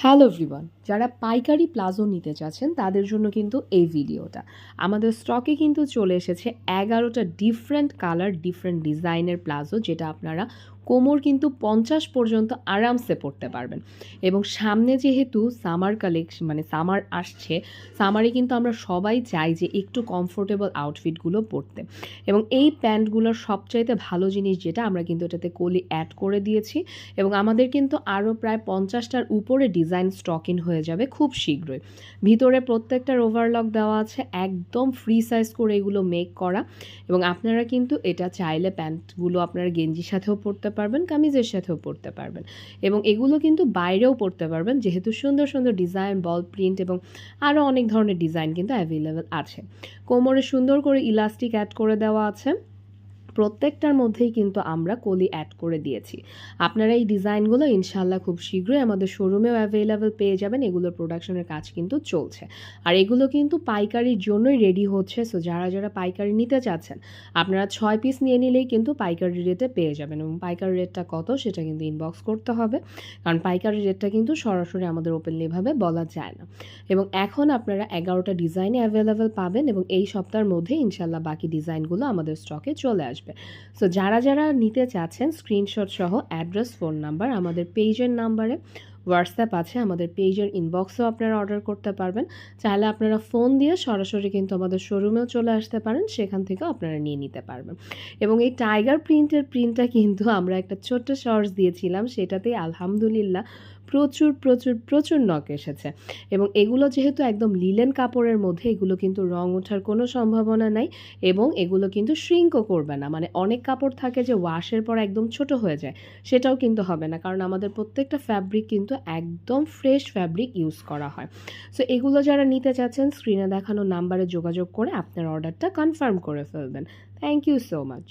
Hello everyone, যারা পাইকারি palazzo নিতে চাচ্ছেন তাদের জন্য কিন্তু এই ভিডিওটা। আমাদের স্টকে কিন্তু চলে এসেছে 11টা ডিফারেন্ট কালার ডিফারেন্ট ডিজাইনের প্লাজো, যেটা আপনারা কোমর কিন্তু 50 পর্যন্ত আরামসে পরতে পারবেন। এবং সামনে যেহেতু সামার কালেকশন মানে সামার আসছে, সামারে কিন্তু আমরা সবাই চাই যে একটু কমফোর্টেবল আউটফিটগুলো পরতে। এবং এই প্যান্টগুলোর সবচাইতে ভালো জিনিস যেটা, আমরা কিন্তু এটাতে কলি অ্যাড করে দিয়েছি এবং আমাদের কিন্তু আরও প্রায় 50টার উপরে ডিজাইন স্টক ইন হয়ে যাবে খুব শীঘ্রই। ভিতরে প্রত্যেকটার ওভারলক দেওয়া আছে, একদম ফ্রি সাইজ করে এগুলো মেক করা। এবং আপনারা কিন্তু এটা চাইলে প্যান্টগুলো আপনারা গেঞ্জির সাথেও পরতে পারবেন, কামিজের সাথেও পরতে পারবেন এবং এগুলো কিন্তু বাইরেও পরতে পারবেন, যেহেতু সুন্দর সুন্দর ডিজাইন, বল প্রিন্ট এবং আরও অনেক ধরনের ডিজাইন কিন্তু অ্যাভেলেবেল আছে। কোমরে সুন্দর করে ইলাস্টিক অ্যাড করে দেওয়া আছে, প্রত্যেকটার মধ্যেই কিন্তু আমরা কলি অ্যাড করে দিয়েছি। আপনারা এই ডিজাইনগুলো ইনশাল্লাহ খুব শীঘ্রই আমাদের শোরুমেও অ্যাভেলেবেল পেয়ে যাবেন। এগুলোর প্রোডাকশনের কাজ কিন্তু চলছে, আর এগুলো কিন্তু পাইকারির জন্যই রেডি হচ্ছে। সো যারা যারা পাইকারি নিতে চাচ্ছেন, আপনারা 6 পিস নিয়ে নিলেই কিন্তু পাইকারি রেটে পেয়ে যাবেন। এবং পাইকারি রেটটা কত সেটা কিন্তু ইনবক্স করতে হবে, কারণ পাইকারি রেটটা কিন্তু সরাসরি আমাদের ওপেনলিভাবে বলা যায় না। এবং এখন আপনারা 11টা ডিজাইনে অ্যাভেলেবেল পাবেন এবং এই সপ্তাহের মধ্যে ইনশাল্লাহ বাকি ডিজাইনগুলো আমাদের স্টকে চলে আসবে। সো যারা যারা নিতে চাচ্ছেন, স্ক্রিনশট সহ অ্যাড্রেস, ফোন নাম্বার, আমাদের পেজের নাম্বারে হোয়াটসঅ্যাপ আছে, আমাদের পেজের ইনবক্সেও আপনারা অর্ডার করতে পারবেন। চাইলে আপনারা ফোন দিয়ে সরাসরি কিন্তু আমাদের শোরুমেও চলে আসতে পারেন, সেখান থেকেও আপনারা নিয়ে নিতে পারবেন। এবং এই টাইগার প্রিন্টটা কিন্তু আমরা একটা ছোট্ট শর্টস দিয়েছিলাম, সেটাতেই আলহামদুলিল্লাহ প্রচুর প্রচুর প্রচুর নক এসেছে। এবং এগুলো যেহেতু একদম লিলেন কাপড়ের মধ্যে, এগুলো কিন্তু রং ওঠার কোনো সম্ভাবনা নাই এবং এগুলো কিন্তু শ্রিঙ্কও করবে না। মানে অনেক কাপড় থাকে যে ওয়াশের পর একদম ছোট হয়ে যায়, সেটাও কিন্তু হবে না, কারণ আমাদের প্রত্যেকটা ফ্যাব্রিক কিন্তু একদম ফ্রেশ ফ্যাব্রিক ইউজ করা হয়। সো এগুলো যারা নিতে চাচ্ছেন, স্ক্রিনে দেখানো নাম্বারে যোগাযোগ করে আপনার অর্ডারটা কনফার্ম করে ফেলবেন। Thank you so much.